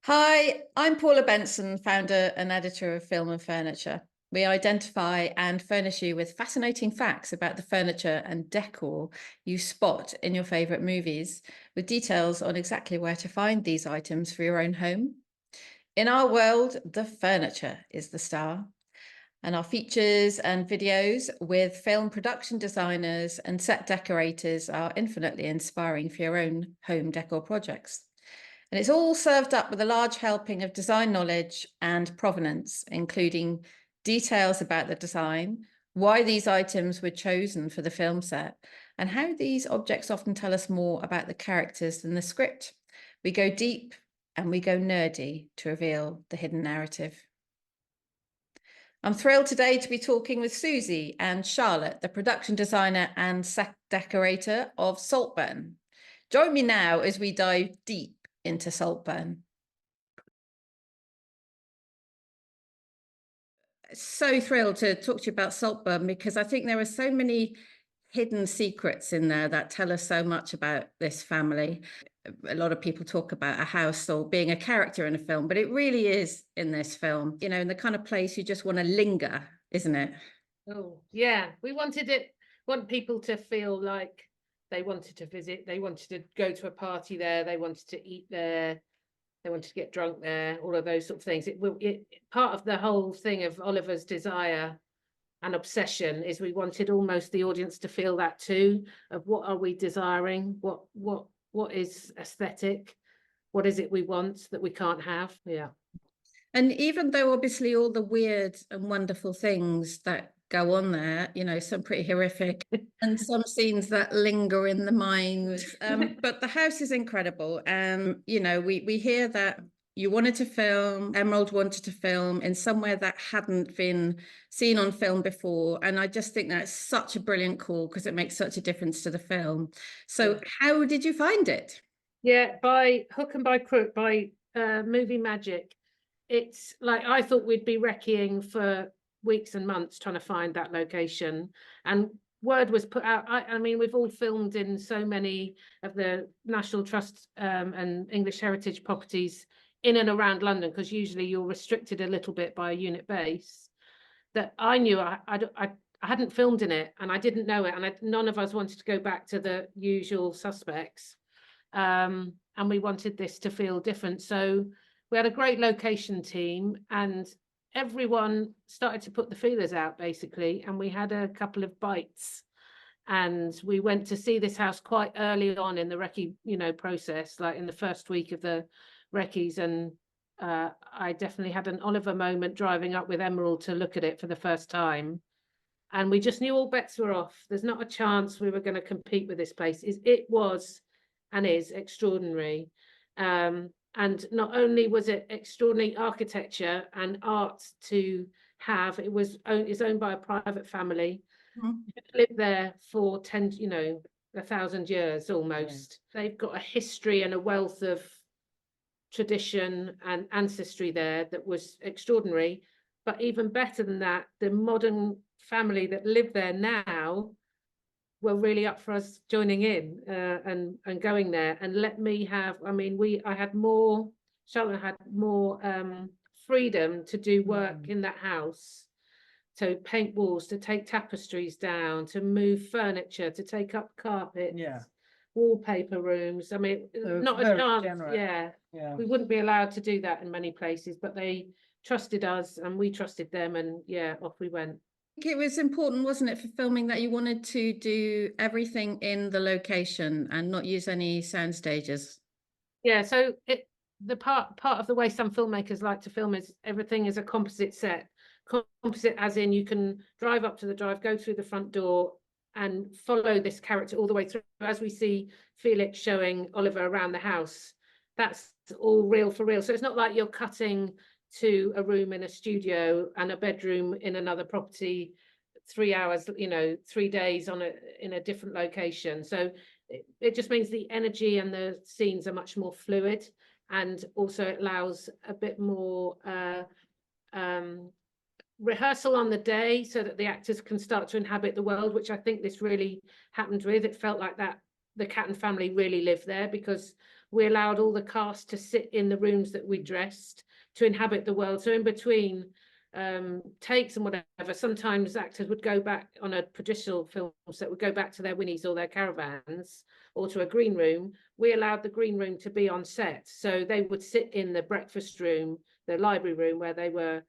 Hi, I'm Paula Benson, founder and editor of Film and Furniture. We identify and furnish you with fascinating facts about the furniture and decor you spot in your favourite movies, with details on exactly where to find these items for your own home. In our world, the furniture is the star, and our features and videos with film production designers and set decorators are infinitely inspiring for your own home decor projects. And it's all served up with a large helping of design knowledge and provenance, including details about the design, why these items were chosen for the film set, and how these objects often tell us more about the characters than the script. We go deep and we go nerdy to reveal the hidden narrative. I'm thrilled today to be talking with Suzie and Charlotte, the production designer and set decorator of Saltburn. Join me now as we dive deep into Saltburn. So thrilled to talk to you about Saltburn because I think there are so many hidden secrets in there that tell us so much about this family. A lot of people talk about a house or being a character in a film, but it really is in this film, you know, in the kind of place you just want to linger, isn't it? Oh, yeah. We want people to feel like they wanted to visit, they wanted to go to a party there, they wanted to eat there, they wanted to get drunk there, all of those sort of things. It part of the whole thing of Oliver's desire and obsession is we wanted almost the audience to feel that too, of what are we desiring, what is aesthetic, what is it we want that we can't have. Yeah. And even though obviously all the weird and wonderful things that go on there, you know, some pretty horrific and some scenes that linger in the mind. But the house is incredible. And, you know, we hear that you wanted to film, Emerald wanted to film in somewhere that hadn't been seen on film before. And I just think that's such a brilliant call because it makes such a difference to the film. So how did you find it? Yeah, by hook and by crook, by movie magic. It's like I thought we'd be recceing for weeks and months trying to find that location. And word was put out. I mean, we've all filmed in so many of the National Trust and English Heritage properties in and around London, because usually you're restricted a little bit by a unit base, that I knew I hadn't filmed in it and I didn't know it. And none of us wanted to go back to the usual suspects. And we wanted this to feel different. So we had a great location team and everyone started to put the feelers out basically. And we had a couple of bites and we went to see this house quite early on in the recce, process, like in the first week of the recce's. And I definitely had an Oliver moment driving up with Emerald to look at it for the first time. And we just knew all bets were off. There's not a chance we were going to compete with this place. It was and is extraordinary. And not only was it extraordinary architecture and art to have, it's owned by a private family who lived there for 1,000 years almost. Yeah. They've got a history and a wealth of tradition and ancestry there that was extraordinary. But even better than that, the modern family that live there now were really up for us joining in and going there and let me have. I mean, Charlotte had more freedom to do work in that house, to paint walls, to take tapestries down, to move furniture, to take up carpets, wallpaper rooms. I mean, not a chance. Yeah, we wouldn't be allowed to do that in many places, but they trusted us and we trusted them, and yeah, off we went. It was important, wasn't it, for filming, that you wanted to do everything in the location and not use any sound stages? Yeah, so the part of the way some filmmakers like to film is everything is a composite set. Composite as in you can drive up to the drive, go through the front door and follow this character all the way through. As we see Felix showing Oliver around the house, that's all real for real. So it's not like you're cutting to a room in a studio and a bedroom in another property, 3 hours, 3 days in a different location. So it just means the energy and the scenes are much more fluid, and also it allows a bit more rehearsal on the day so that the actors can start to inhabit the world, which I think this really happened with. It felt like that the Catton family really lived there, because we allowed all the cast to sit in the rooms that we dressed to inhabit the world. So in between takes and whatever, sometimes actors would go back on a traditional film set, would go back to their Winnies or their caravans or to a green room. We allowed the green room to be on set, so they would sit in the breakfast room, the library room, where they were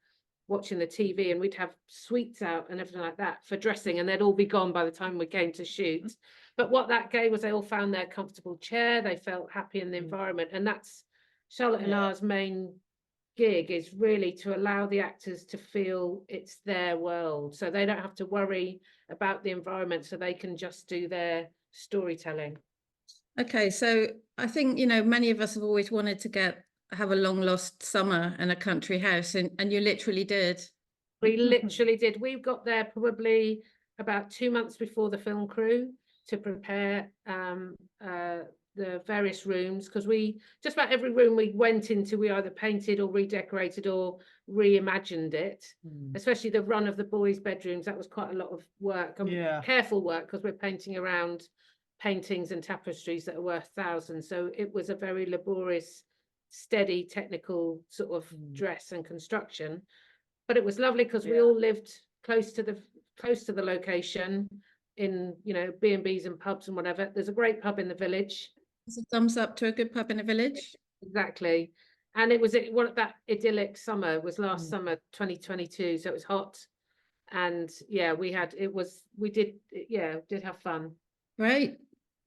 watching the TV, and we'd have sweets out and everything like that for dressing, and they'd all be gone by the time we came to shoot. But what that gave was they all found their comfortable chair, they felt happy in the environment, and that's Charlotte and ours main gig, is really to allow the actors to feel it's their world, so they don't have to worry about the environment, so they can just do their storytelling. Okay, so I think, you know, many of us have always wanted to have a long lost summer in a country house, and you literally did. We literally did. We got there probably about 2 months before the film crew to prepare the various rooms, because we just about every room we went into, we either painted or redecorated or reimagined it. Especially the run of the boys' bedrooms, that was quite a lot of work, and careful work, because we're painting around paintings and tapestries that are worth thousands. So it was a very laborious, steady, technical sort of dress and construction. But it was lovely because we all lived close to the location, in, you know, B&Bs and pubs and whatever. There's a great pub in the village. It's a thumbs up to a good pub in a village. Exactly. And it was that idyllic summer was last summer, 2022. So it was hot. And yeah, we did have fun. Great.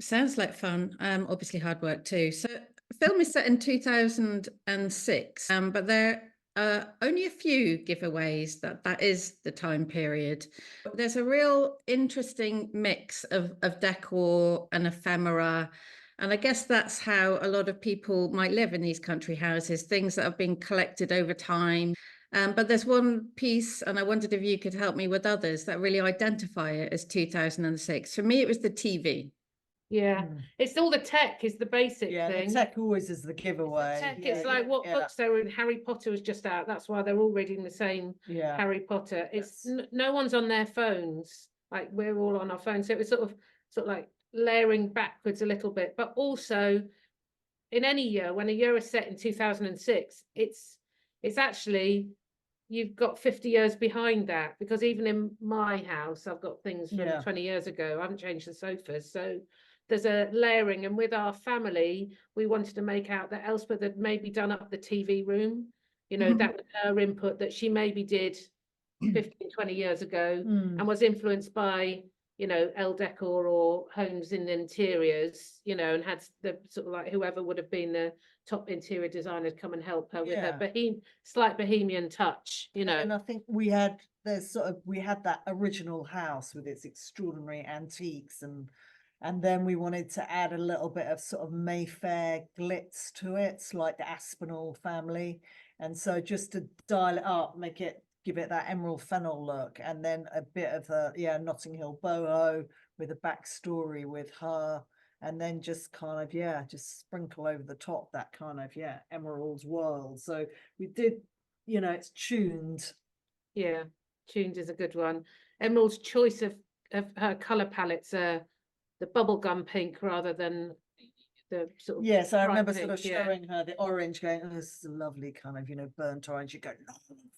Sounds like fun. Obviously hard work too. So the film is set in 2006, but there are only a few giveaways that is the time period. There's a real interesting mix of decor and ephemera. And I guess that's how a lot of people might live in these country houses, things that have been collected over time. But there's one piece, and I wondered if you could help me with others that really identify it as 2006. For me, it was the TV. Yeah, it's all the tech is the basic thing. The tech always is the giveaway. It's like what books they were in. Harry Potter was just out. That's why they're all reading the same Harry Potter. It's no one's on their phones. Like, we're all on our phones. So it was sort of like layering backwards a little bit. But also, in any year, when a year is set in 2006, it's actually, you've got 50 years behind that, because even in my house, I've got things from 20 years ago. I haven't changed the sofas. So there's a layering. And with our family, we wanted to make out that Elspeth had maybe done up the TV room. You know, that was her input that she maybe did 15, 20 years ago, and was influenced by, you know, Decor or Homes in Interiors, you know, and had the sort of like whoever would have been the top interior designer come and help her with her slight bohemian touch, you know. And I think we had that original house with its extraordinary antiques, and then we wanted to add a little bit of sort of Mayfair glitz to it, like the Aspinall family. And so just to dial it up, give it that emerald fennel look, and then a bit of the Notting Hill boho with a backstory with her, and then just kind of just sprinkle over the top that kind of emerald's world. So we did, you know, it's tuned. Tuned is a good one. Emerald's choice of her color palettes are the bubblegum pink rather than the sort of So I remember pink, sort of showing her the orange, going, oh, this is a lovely kind of, you know, burnt orange. You go, no,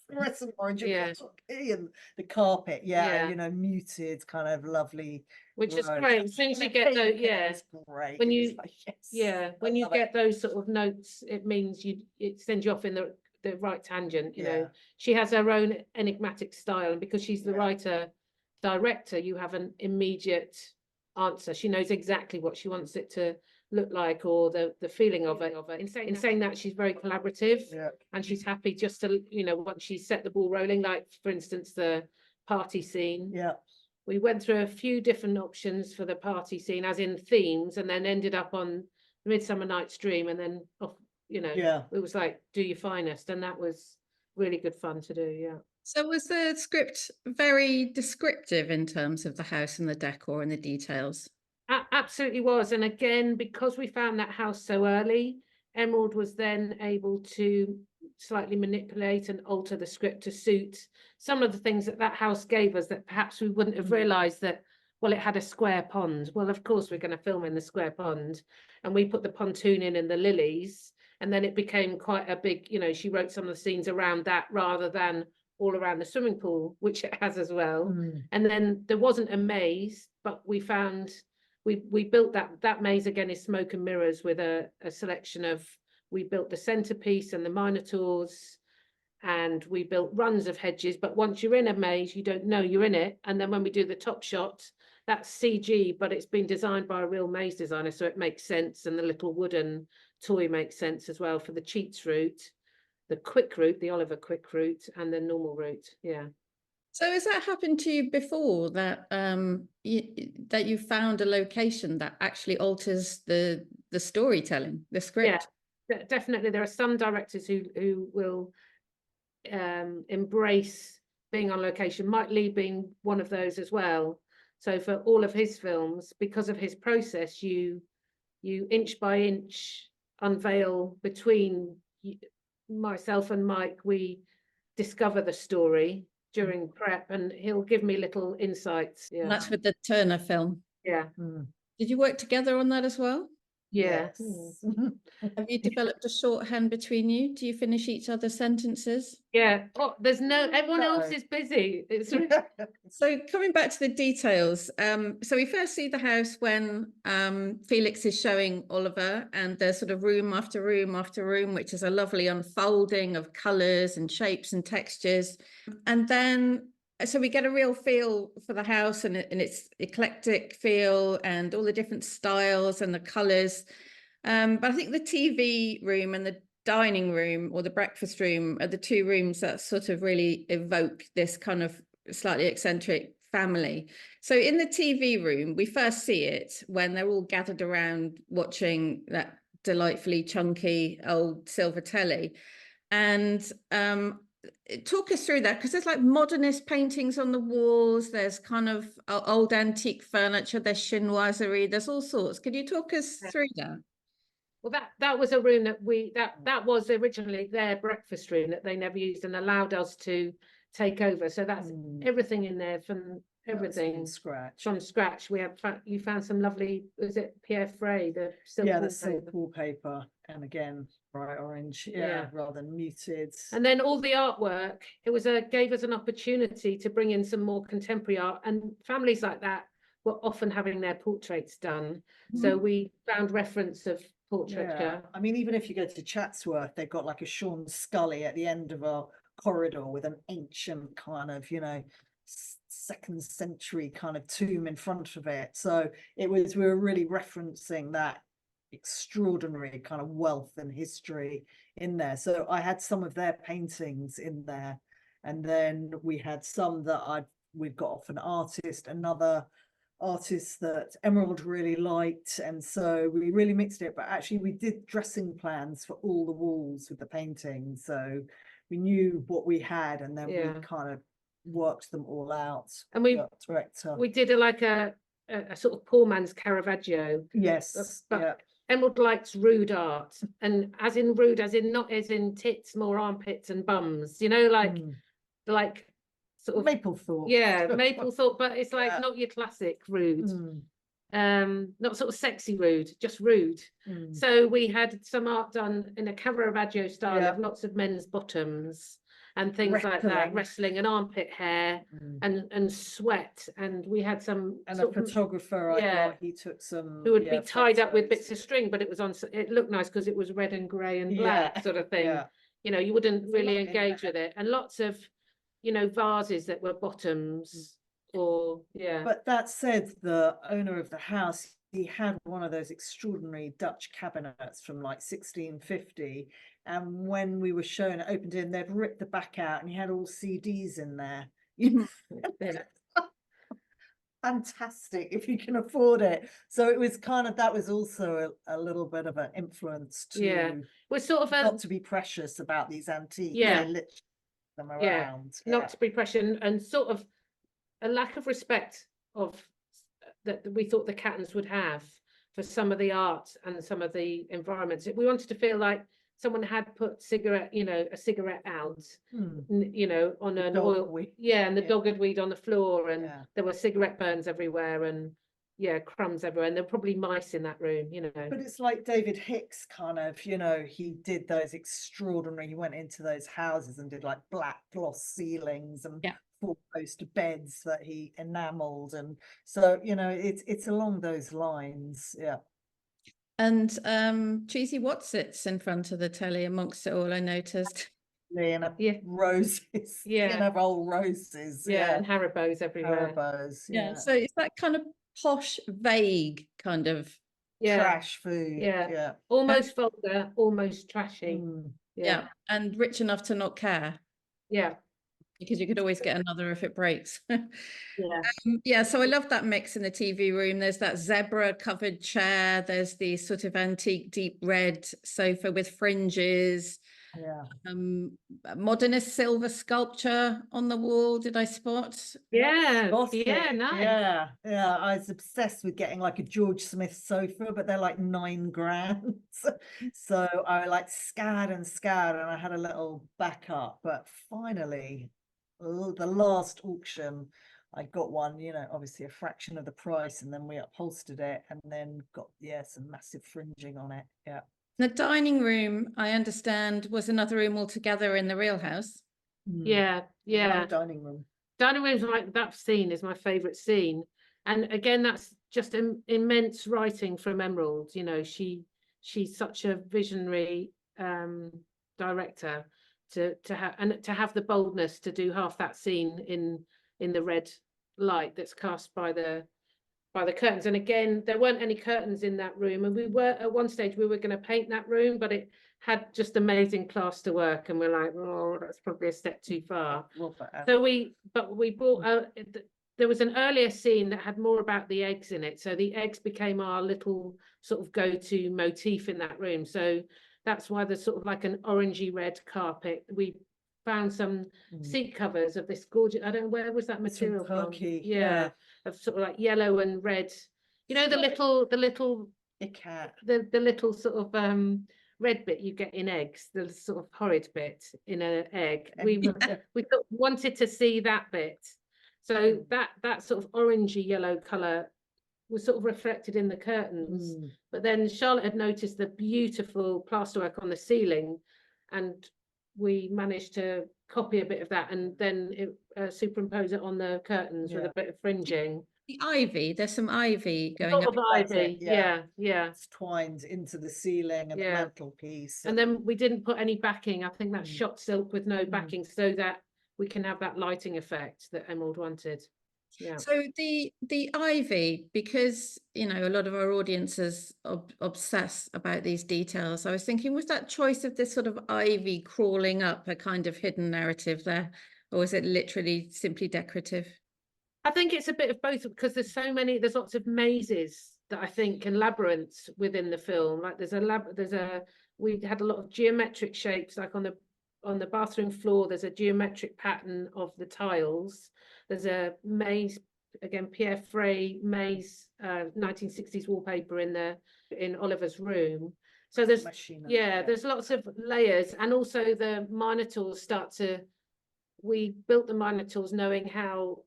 fluorescent orange, and the carpet, you know, muted, kind of lovely, which is great. As soon as you get those, great. When you when you get those sort of notes, it means it sends you off in the right tangent. You know, she has her own enigmatic style, and because she's the writer director, you have an immediate answer. She knows exactly what she wants it to look like, or the feeling of it. In saying that, she's very collaborative, and she's happy just to, you know, once she's set the ball rolling, like for instance the party scene. We went through a few different options for the party scene, as in themes, and then ended up on Midsummer Night's Dream, and then off, you know, it was like Do Your Finest, and that was really good fun to do. So was the script very descriptive in terms of the house and the decor and the details? Absolutely was. And again, because we found that house so early, Emerald was then able to slightly manipulate and alter the script to suit some of the things that house gave us that perhaps we wouldn't have realized that well, it had a square pond. Well, of course, we're going to film in the square pond. And we put the pontoon in and the lilies. And then it became quite a big, you know, she wrote some of the scenes around that rather than all around the swimming pool, which it has as well. Mm. And then there wasn't a maze, but we found, we built that maze again is smoke and mirrors with a selection of, we built the centerpiece and the minotaurs, and we built runs of hedges. But once you're in a maze, you don't know you're in it. And then when we do the top shot, that's CG, but it's been designed by a real maze designer, so it makes sense. And the little wooden toy makes sense as well for the cheats route, the quick route, the Oliver quick route, and the normal route. Yeah. So has that happened to you before, that that you found a location that actually alters the storytelling, the script? Yeah, definitely. There are some directors who will embrace being on location. Mike Leigh being one of those as well. So for all of his films, because of his process, you inch by inch unveil between myself and Mike. We discover the story during prep, and he'll give me little insights. Yeah, And that's with the Turner film. yeah. Mm. Did you work together on that as well? Yeah. Yes. Have you developed a shorthand between you? Do you finish each other's sentences? Yeah. Oh, there's no, everyone else No. is busy. It's So coming back to the details, so we first see the house when Felix is showing Oliver, and there's sort of room after room after room, which is a lovely unfolding of colours and shapes and textures. And then, so we get a real feel for the house and its eclectic feel and all the different styles and the colours. But I think the TV room and the dining room or the breakfast room are the two rooms that sort of really evoke this kind of slightly eccentric family. So in the TV room, we first see it when they're all gathered around watching that delightfully chunky old silver telly. And talk us through that, because there's like modernist paintings on the walls, there's kind of old antique furniture, there's chinoiserie, there's all sorts. Could you talk us through that? Well, that was a room that that was originally their breakfast room that they never used and allowed us to take over. So that's everything in there, from everything from scratch. We have you found some lovely, was it Pierre Frey, the silk Yeah, the wallpaper? silk wallpaper, and again bright orange, Yeah. rather than muted. And then all the artwork, it was gave us an opportunity to bring in some more contemporary art, and families like that were often having their portraits done. So we found reference of portraiture. I mean, even if you go to Chatsworth, they've got like a Sean Scully at the end of a corridor with an ancient kind of, you know, 2nd century kind of tomb in front of it. So we were really referencing that extraordinary kind of wealth and history in there. So I had some of their paintings in there, and then we had some that we've got off an artist, another artist that Emerald really liked, and so we really mixed it. But actually we did dressing plans for all the walls with the paintings, so we knew what we had, and then we kind of worked them all out. And we did a sort of poor man's Caravaggio. Yes, but Emerald likes rude art, and as in rude, as in not as in tits, more armpits and bums, you know, like sort of Maplethorpe. Yeah, Maplethorpe, but it's like not your classic rude. Not sort of sexy rude, just rude. So we had some art done in a Caravaggio style of lots of men's bottoms and things like that, wrestling and armpit hair and sweat. And we had some, and a photographer, I thought he took some, who would be tied up with bits of string, but it was it looked nice because it was red and grey and black sort of thing. You know, you wouldn't really engage with it. And lots of, you know, vases that were bottoms. But that said, the owner of the house, he had one of those extraordinary Dutch cabinets from like 1650, and when we were showing it opened in, they'd ripped the back out and he had all CDs in there. Fantastic if you can afford it. So it was kind of, that was also a little bit of an influence to was sort of not to be precious about these antiques. Them around. Not to be precious, and sort of a lack of respect of that we thought the Cattons would have for some of the art and some of the environments. We wanted to feel like someone had put cigarette, a cigarette out, on an oil, dogweed. and the Yeah. dog had weed on the floor, and Yeah. there were cigarette burns everywhere, and crumbs everywhere, and there were probably mice in that room, But it's like David Hicks kind of, he did those extraordinary, he went into those houses and did like black gloss ceilings and Yeah. 4-poster beds that he enameled. And so, it's along those lines. Yeah. And Cheesy, what sits in front of the telly amongst it all, I noticed. And roses, old roses. and Haribos everywhere. Haribos, Yeah. So it's that kind of posh, vague kind of trash food. Yeah. Almost vulgar, almost trashy. Yeah. And rich enough to not care. Yeah. Because you could always get another if it breaks. Yeah. So I love that mix in the TV room. There's that zebra covered chair. There's the sort of antique deep red sofa with fringes. Modernist silver sculpture on the wall. Did I spot? Nice. Yeah. I was obsessed with getting like a George Smith sofa, but they're like £9,000. So I like scoured and I had a little backup, but finally the last auction I got one, obviously a fraction of the price, and then we upholstered it and then got some massive fringing on it. The dining room, I understand, was another room altogether in the real house. Yeah. Dining room is like, that scene is my favorite scene, and again that's just immense writing from Emerald. She's such a visionary director to have the boldness to do half that scene in the red light that's cast by the curtains. And again, there weren't any curtains in that room, and we were at one stage going to paint that room, but it had just amazing plaster work, and we're like, oh, that's probably a step too far. So we bought there was an earlier scene that had more about the eggs in it, so the eggs became our little sort of go-to motif in that room. So that's why there's sort of like an orangey red carpet. We found some seat covers of this gorgeous, I don't know, where was that material from? Of sort of like yellow and red, the little sort of red bit you get in eggs, the sort of horrid bit in an egg. We wanted to see that bit, so that sort of orangey yellow color was sort of reflected in the curtains. But then Charlotte had noticed the beautiful plasterwork on the ceiling, and we managed to copy a bit of that and then superimpose it on the curtains with a bit of fringing. The ivy, there's some ivy going up. up. Ivy, yeah. It's twined into the ceiling and the mantelpiece. And then we didn't put any backing. I think that's shot silk with no backing, so that we can have that lighting effect that Emerald wanted. Yeah. So the ivy, because a lot of our audiences obsess about these details, I was thinking, was that choice of this sort of ivy crawling up a kind of hidden narrative there, or is it literally simply decorative? I think it's a bit of both, because there's lots of mazes that I think, and labyrinths within the film. Like we had a lot of geometric shapes, like on the bathroom floor there's a geometric pattern of the tiles. There's a maze, again, Pierre Frey maze, 1960s wallpaper in Oliver's room. So there's lots of layers, and also the Minotaurs we built the Minotaurs knowing how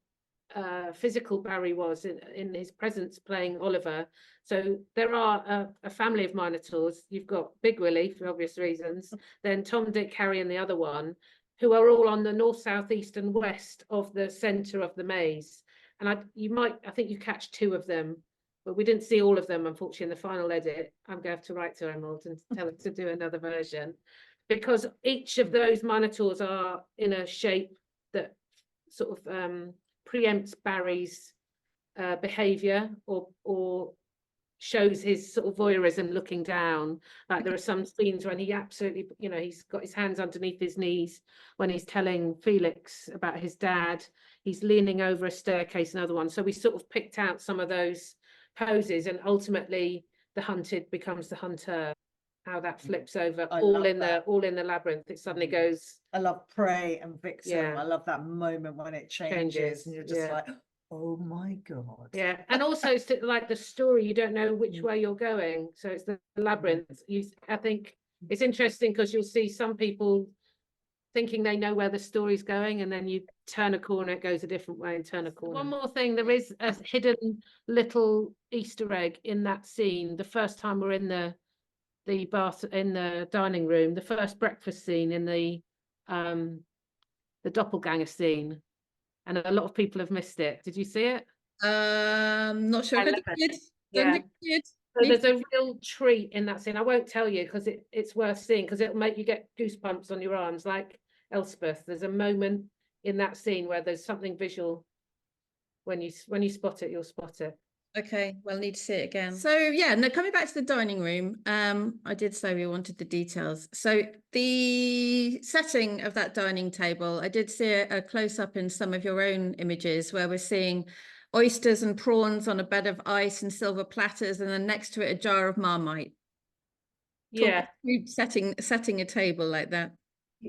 physical Barry was in his presence playing Oliver. So there are a family of Minotaurs. You've got Big Willie for obvious reasons, then Tom, Dick, Harry and the other one, who are all on the north, south, east and west of the centre of the maze. And I think you catch two of them, but we didn't see all of them, unfortunately, in the final edit. I'm going to have to write to Emerald and tell her to do another version, because each of those Minotaurs are in a shape that sort of preempts Barry's behaviour or shows his sort of voyeurism looking down. Like there are some scenes when he absolutely, he's got his hands underneath his knees when he's telling Felix about his dad. He's leaning over a staircase, another one. So we sort of picked out some of those poses, and ultimately the hunted becomes the hunter. How that flips over, all in the labyrinth. It suddenly goes. I love prey and victim. I love that moment when it changes and you're just like, oh my god. Yeah, and also it's like the story, you don't know which way you're going, so it's the labyrinth. I think It's interesting because you'll see some people thinking they know where the story's going, and then you turn a corner, it goes a different way, and turn a corner. One more thing, there is a hidden little Easter egg in that scene. The first time we're in the bath, in the dining room, the first breakfast scene in the doppelganger scene, and a lot of people have missed it. Did you see it? Not sure if I did. Don't think I did. So there's a real treat in that scene. I won't tell you because it's worth seeing, because it'll make you get goosebumps on your arms, like Elspeth. There's a moment in that scene where there's something visual. When you spot it, you'll spot it. Okay, well, need to see it again. So yeah, no, coming back to the dining room, I did say we wanted the details. So the setting of that dining table, I did see a close up in some of your own images where we're seeing oysters and prawns on a bed of ice and silver platters, and then next to it a jar of Marmite. Yeah. Setting a table like that.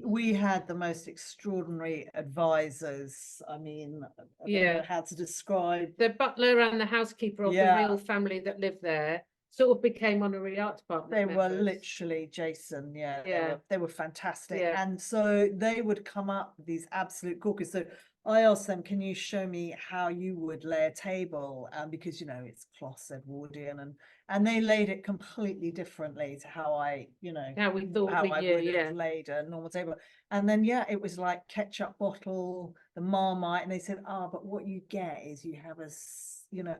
We had the most extraordinary advisors. I mean, I don't know how to describe. The butler and the housekeeper of the real family that lived there sort of became honorary art department They members. were literally, Jason, they were fantastic. Yeah. And so they would come up with these absolute corkers. So I asked them, can you show me how you would lay a table? Because, you know, it's cloth Edwardian, and they laid it completely differently to how I, you know, how we thought I would have laid a normal table. And then, it was like ketchup bottle, the Marmite, and they said, but what you get is you have a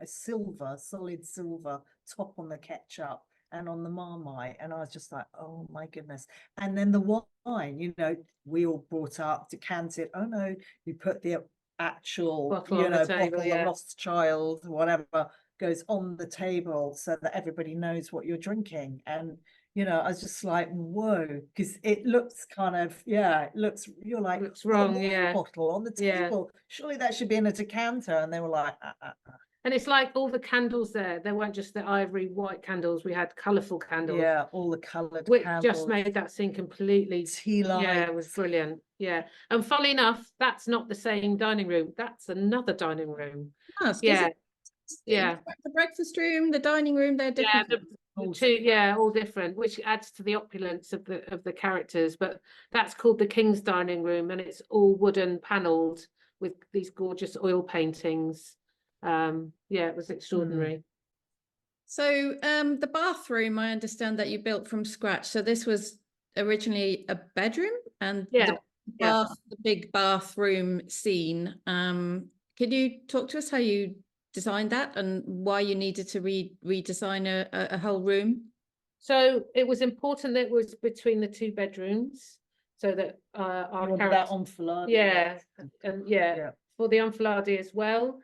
solid silver top on the ketchup and on the Marmite. And I was just like, oh my goodness. And then the wine, you know, we all brought up, decanted. Oh no, you put the actual bottle on the table, of Rothschild, whatever, goes on the table so that everybody knows what you're drinking. And you know, I was just like, whoa, because it looks kind of, you're like, looks wrong, bottle on the table. Surely that should be in a decanter. And they were like, And it's like all the candles there weren't just the ivory white candles, we had colourful candles. Yeah, all the coloured which candles. Just made that scene completely tea lights. Yeah, it was brilliant. Yeah. And funnily enough, that's not the same dining room. That's another dining room. The breakfast room, the dining room, they're different. All different, which adds to the opulence of the characters. But that's called the King's dining room, and it's all wooden panelled with these gorgeous oil paintings. It was extraordinary. So the bathroom, I understand that you built from scratch. So this was originally a bedroom, and the big bathroom scene. Could you talk to us how you designed that and why you needed to redesign a whole room? So it was important that it was between the two bedrooms, so that our characters, for the enfilade as well.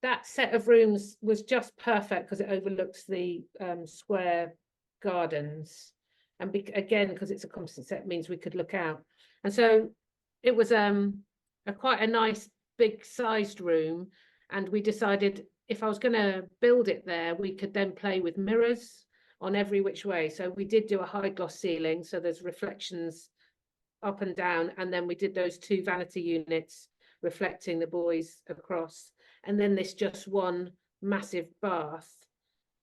That set of rooms was just perfect because it overlooks the square gardens, and again, because it's a composite set, means we could look out. And so it was quite a nice big sized room. And we decided if I was going to build it there, we could then play with mirrors on every which way. So we did do a high gloss ceiling, so there's reflections up and down. And then we did those two vanity units reflecting the boys across. And then this just one massive bath,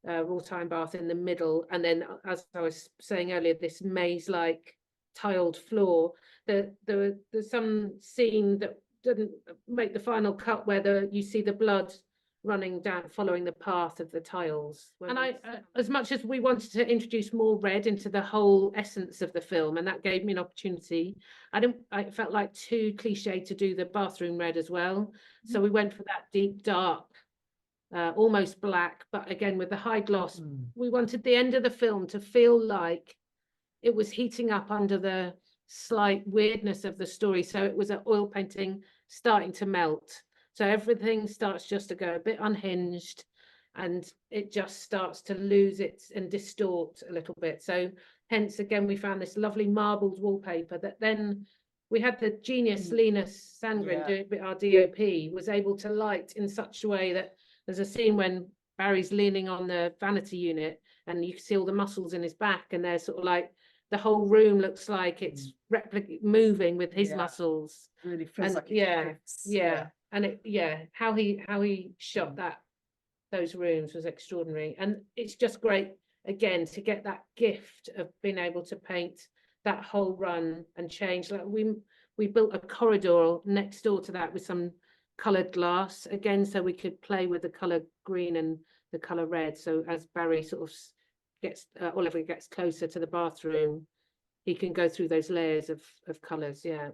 wrought-iron bath in the middle. And then, as I was saying earlier, this maze-like tiled floor. There's some scene that didn't make the final cut where you see the blood running down, following the path of the tiles. And I, as much as we wanted to introduce more red into the whole essence of the film, and that gave me an opportunity, I felt like too cliche to do the bathroom red as well. So we went for that deep dark, almost black, but again with the high gloss. We wanted the end of the film to feel like it was heating up under the slight weirdness of the story. So it was an oil painting starting to melt. So everything starts just to go a bit unhinged, and it just starts to lose its and distort a little bit. So hence, again, we found this lovely marbled wallpaper that then we had the genius Linus Sandgren, our DOP, was able to light in such a way that there's a scene when Barry's leaning on the vanity unit and you can see all the muscles in his back, and they're sort of like, the whole room looks like it's moving with his muscles. Really feels like and how he shot those rooms was extraordinary. And it's just great again, to get that gift of being able to paint that whole run and change. Like we built a corridor next door to that with some coloured glass again, so we could play with the colour green and the colour red. So as Barry sort of gets Oliver gets closer to the bathroom, he can go through those layers of colours. Yeah.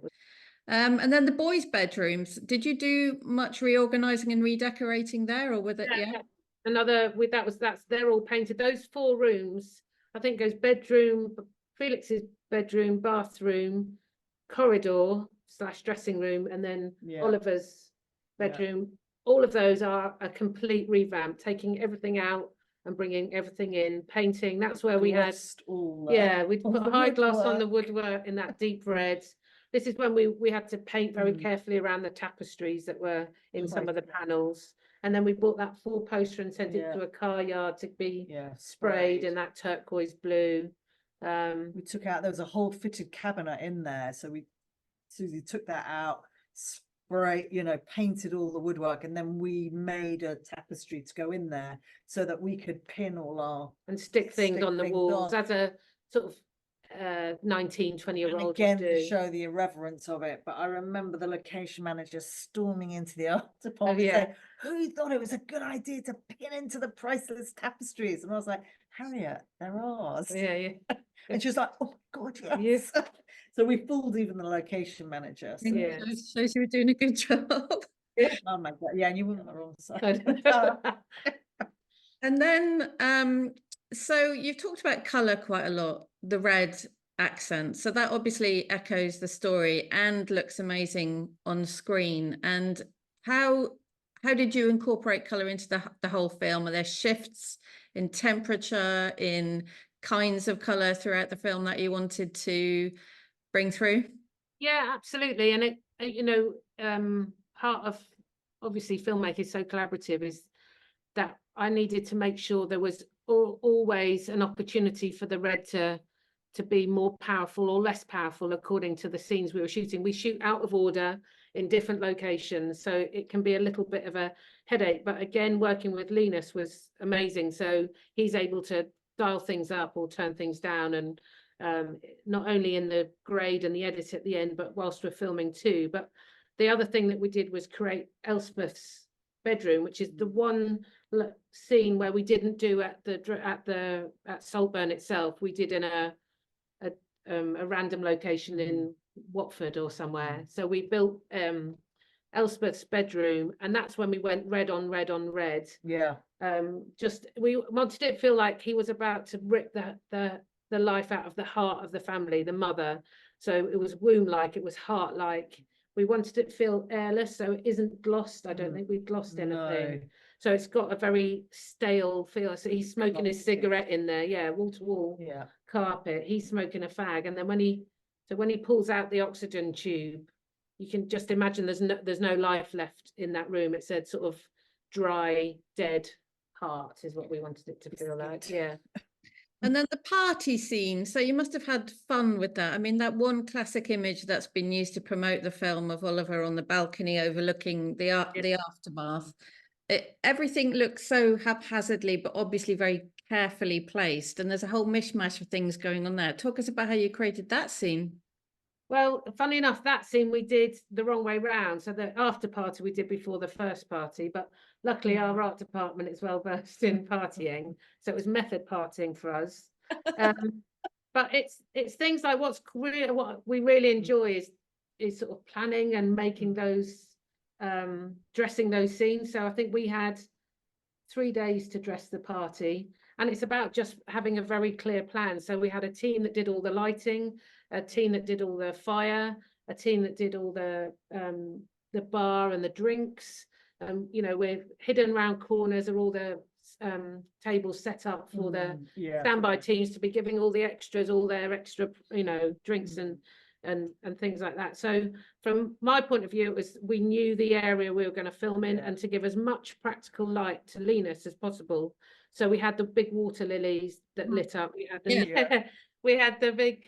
And then the boys' bedrooms, did you do much reorganizing and redecorating there, or with it? Yeah. Another with that's they're all painted. Those 4 rooms, I think, goes bedroom, Felix's bedroom, bathroom, corridor / dressing room, and then Oliver's bedroom. All of those are a complete revamp, taking everything out and bringing everything in, painting. That's where we had we put high gloss on the woodwork in that deep red. This is when we had to paint very carefully around the tapestries that were in some of the panels. And then we bought that 4-poster and sent it to a car yard to be sprayed in that turquoise blue. We took out, there was a whole fitted cabinet in there. So Suzie took that out, spray, painted all the woodwork, and then we made a tapestry to go in there so that we could pin all our and stick things on the walls as a sort of 19, 20-year-old again to show the irreverence of it. But I remember the location manager storming into the art department saying, who thought it was a good idea to pin into the priceless tapestries? And I was like, Harriet, they're ours. And she was like, oh God, yes. So we fooled even the location manager. So shows you were doing a good job. Oh my God, and you were on the wrong side. And then so you've talked about colour quite a lot, the red accent. So that obviously echoes the story and looks amazing on screen. And how did you incorporate colour into the whole film? Are there shifts in temperature, in kinds of colour throughout the film that you wanted to bring through? Yeah, absolutely. And it, part of obviously filmmaking so collaborative is that I needed to make sure there was always an opportunity for the red to be more powerful or less powerful according to the scenes we were shooting. We shoot out of order in different locations, so it can be a little bit of a headache. But again, working with Linus was amazing. So he's able to dial things up or turn things down, and not only in the grade and the edit at the end, but whilst we're filming too. But the other thing that we did was create Elspeth's bedroom, which is the one scene where we didn't do at Saltburn itself. We did in a random location in Watford or somewhere. So we built Elspeth's bedroom, and that's when we went red on red on red. Just we wanted it to feel like he was about to rip the life out of the heart of the family, the mother. So it was womb-like, it was heart-like. We wanted it to feel airless, so it isn't glossed. I don't think we glossed anything. So it's got a very stale feel. So he's smoking his cigarette in there, wall to wall carpet. He's smoking a fag, and then when he pulls out the oxygen tube, you can just imagine there's no life left in that room. It said sort of dry, dead heart is what we wanted it to feel like. And then the party scene. So you must have had fun with that. I mean, that one classic image that's been used to promote the film of Oliver on the balcony overlooking the aftermath. Everything looks so haphazardly, but obviously very carefully placed. And there's a whole mishmash of things going on there. Talk us about how you created that scene. Well, funny enough, that scene we did the wrong way round. So the after party we did before the first party, but luckily our art department is well versed in partying, so it was method partying for us. But it's things like what we really enjoy is sort of planning and making those dressing those scenes. So I think we had 3 days to dress the party, and it's about just having a very clear plan. So we had a team that did all the lighting, a team that did all the fire, a team that did all the bar and the drinks. We're hidden around corners are all the tables set up for the standby teams to be giving all the extras, all their extra, drinks and things like that. So from my point of view, it was we knew the area we were going to film in and to give as much practical light to Linus as possible. So we had the big water lilies that lit up. We had we had the big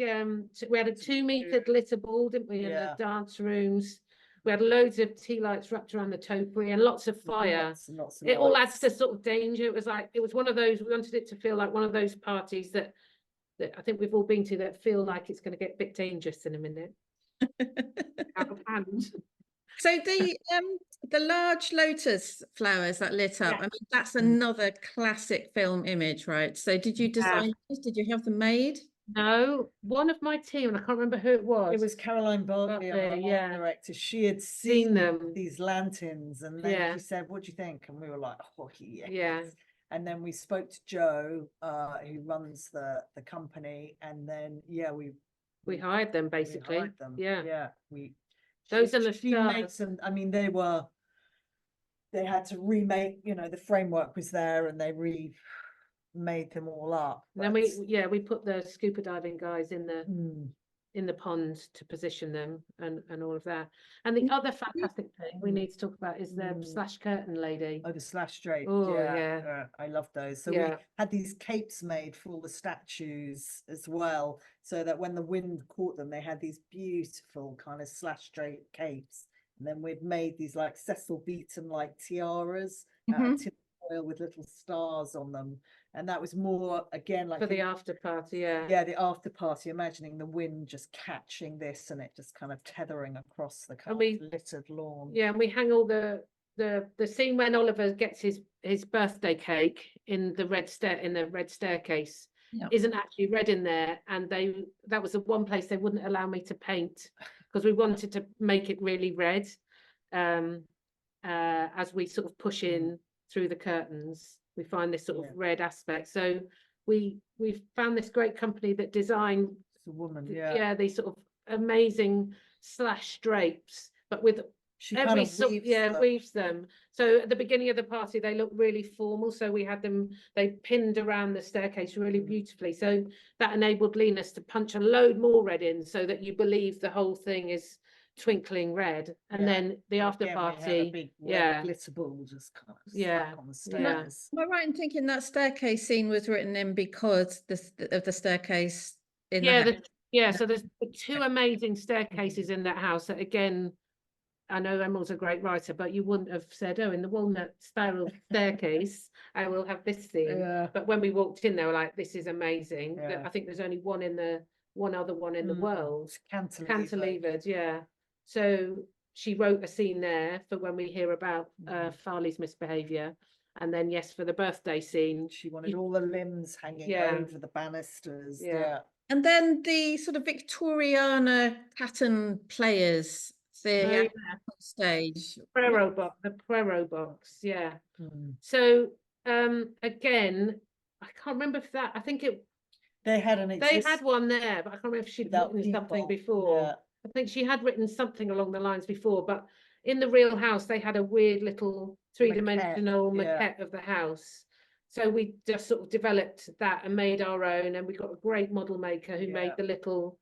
we had a 2-meter glitter ball, didn't we, in the dance rooms. We had loads of tea lights wrapped around the topiary and lots of fire. Lots and lots of It all adds lights. to sort of danger. It was like, it was one of those, we wanted it to feel like one of those parties that I think we've all been to, that feel like it's going to get a bit dangerous in a minute. Out of hand. So the large lotus flowers that lit up, Yeah. I mean, that's another classic film image, right? So did you design this? Did you have them made? No, one of my team, and I can't remember who it was. It was Caroline Barkley, our Barkley, yeah. art director. She had Seen seen them. these lanterns, and then Yeah. she said, "What do you think?" And we were like, "Oh, yes." Yeah. And then we spoke to Joe, who runs the company, and then We hired them we basically. hired them. Yeah. Yeah, Those are the she made stars. some. I mean, they had to remake. You know, the framework was there, and they remade them all up. And then we put the scuba diving guys in Mm. the pond to position them and all of that. And the other fantastic thing we need to talk about is the slash curtain lady. Oh, the slash drape. Oh, yeah. yeah. I love those. So Yeah. we had these capes made for all the statues as well, so that when the wind caught them, they had these beautiful kind of slash drape capes. And then we'd made these like Cecil Beaton like tiaras out of tin foil with little stars on them. And that was more, again, like For the after party, yeah. yeah, the after party, imagining the wind just catching this and it just kind of tethering across the kind of littered lawn. Yeah, and we hang all the scene when Oliver gets his birthday cake in the red staircase. Yeah. Isn't actually red in there, and that was the one place they wouldn't allow me to paint because we wanted to make it really red as we sort of push in through the curtains. We find this sort of red aspect, so we've found this great company that design It's a woman, these sort of amazing slash drapes, but with she every kind of weaves them. So at the beginning of the party they look really formal, so we had them, they pinned around the staircase really beautifully, so that enabled Linus to punch a load more red in so that you believe the whole thing is twinkling red. And then the after party, big red glitter ball just kind of stuck on the stairs. Am I right in thinking that staircase scene was written in because of the staircase in the house? so there's two amazing staircases in that house that, again, I know Emerald's a great writer, but you wouldn't have said, oh, in the walnut spiral staircase I will have this scene. But when we walked in, they were like, this is amazing. I think there's only one other one in the world. Cantilevered, yeah. So she wrote a scene there for when we hear about Farley's misbehaviour. And then, yes, for the birthday scene, she wanted all the limbs hanging over the banisters. And then the sort of Victoriana pattern players, the stage. The Prero box, yeah. So again, I can't remember if that, I think they had one there, but I can't remember if she'd written something before. I think she had written something along the lines before, but in the real house they had a weird little three-dimensional maquette of the house. So we just sort of developed that and made our own, and we got a great model maker who made the little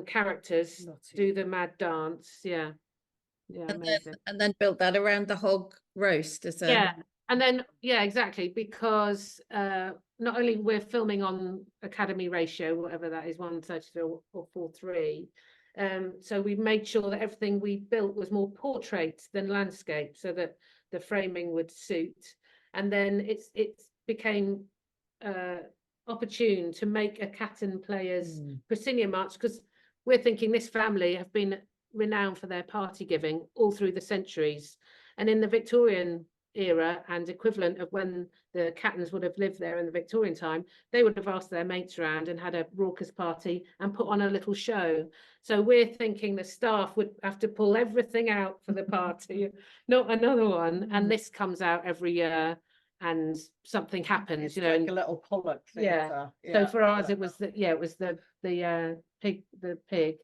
characters do the mad dance. Amazing. And then built that around the hog roast as a and then exactly, because not only we're filming on Academy ratio, whatever that is, 1:33 or 4:3, so we made sure that everything we built was more portrait than landscape, so that the framing would suit. And then it became opportune to make a Catton Players proscenium march, because we're thinking this family have been renowned for their party giving all through the centuries, and in the Victorian era and equivalent of when the Cattons would have lived there in the Victorian time, they would have asked their mates around and had a raucous party and put on a little show. So we're thinking the staff would have to pull everything out for the party, not another one. And this comes out every year and something happens, it's like a little Pollock theatre. So for ours it was the pig,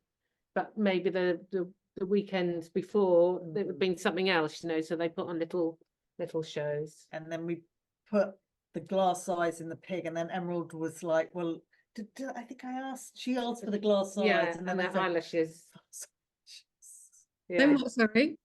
but maybe the weekends before it would have been something else, so they put on little shows. And then we put the glass eyes in the pig, and then Emerald was like, well, I think she asked for the glass eyes, and the eyelashes. Then what, sorry?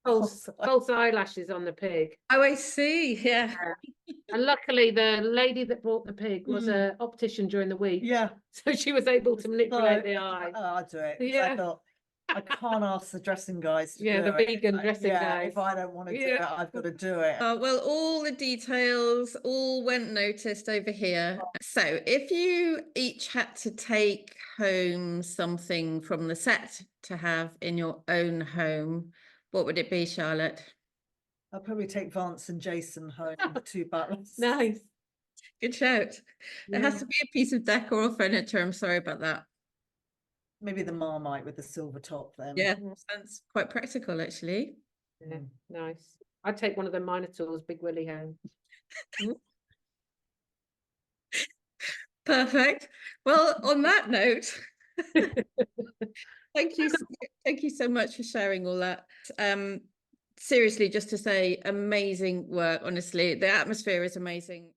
False eyelashes on the pig. Oh, I see. And luckily the lady that bought the pig was an optician during the week, so she was able to manipulate the eye. I'll do it. I thought I can't ask the dressing guys to Yeah, do the it. vegan dressing Yeah, guys. if I don't want to do Yeah. it, I've got to do it. Well, all the details all went noticed over here. So if you each had to take home something from the set to have in your own home, what would it be, Charlotte? I'll probably take Vance and Jason home, the two butlers. Nice. Good shout. It has to be a piece of decor or furniture. I'm sorry about that. Maybe the Marmite with the silver top then. Yeah, sounds quite practical, actually. Yeah, nice. I'd take one of the Minotaurs, Big Willie home. Perfect. Well, on that note, thank you so much for sharing all that. Seriously, just to say, amazing work, honestly. The atmosphere is amazing.